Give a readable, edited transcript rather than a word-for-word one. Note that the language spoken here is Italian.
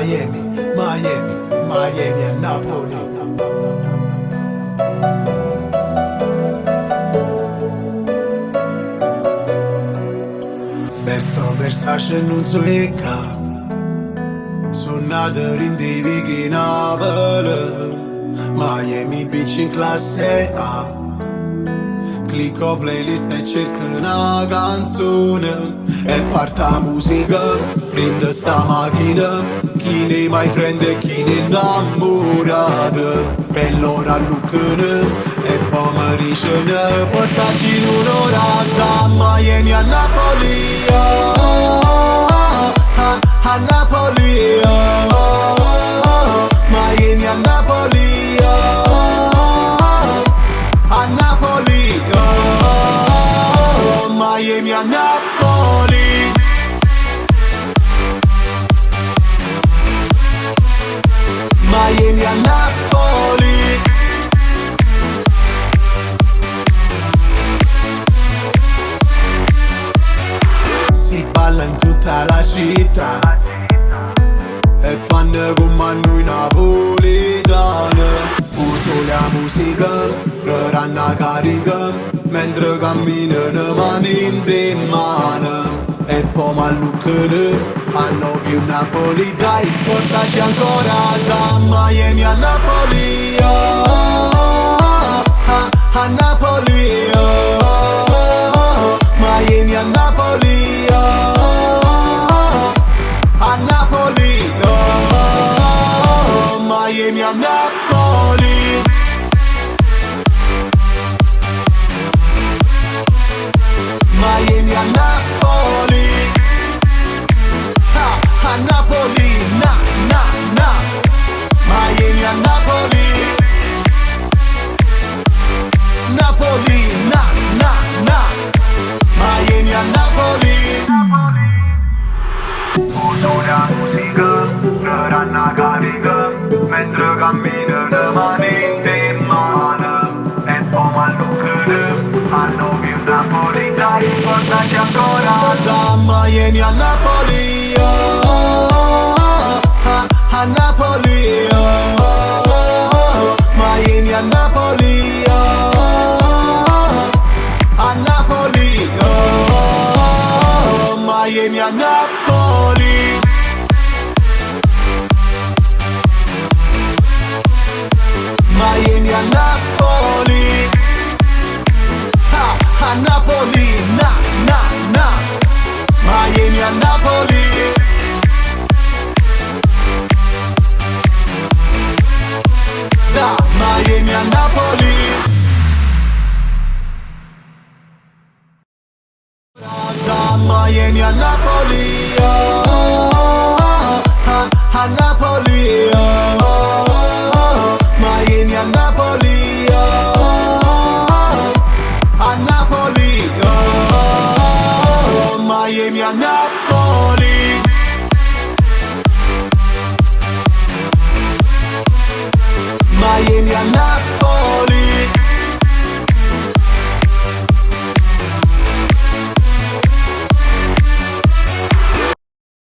Miami, Miami, Miami e Napoli. Besto Versace non so ecca, sono nato in Divighi Napoli, Miami Beach in classe A. Clicco playlist e cerco una canzone e parta musica, prende sta macchina. Chi ne mai prende e chi ne innamorato. Per l'ora luccone e poi mi dice ne portaci in un'ora da Miami a Napoli, a Napoli, Miami a Napoli, a Napoli, Miami a Napoli. Miami a Napoli. Si balla in tutta la città e fanno come noi napoletani. Uso la musica, ranna carica, mentre camminano mani in mano. E poi malluccano, I love you Napoli, dai, portaci ancora da Miami a Napoli, a Napoli, Miami a Napoli, a Napoli, Miami a Napoli. Miami a Napoli, a Napoli, na. Miami a Napoli, Napoli, na. Miami a Napoli. Uso la musica, ranna carica, mentre camminano mani in mano. E poi malluccano, I love you Napoli, dai, portaci ancora da Miami a Napoli, a Napoli, Miami a Napoli, a Napoli, Miami a Napoli. Miami a Napoli, a Napoli.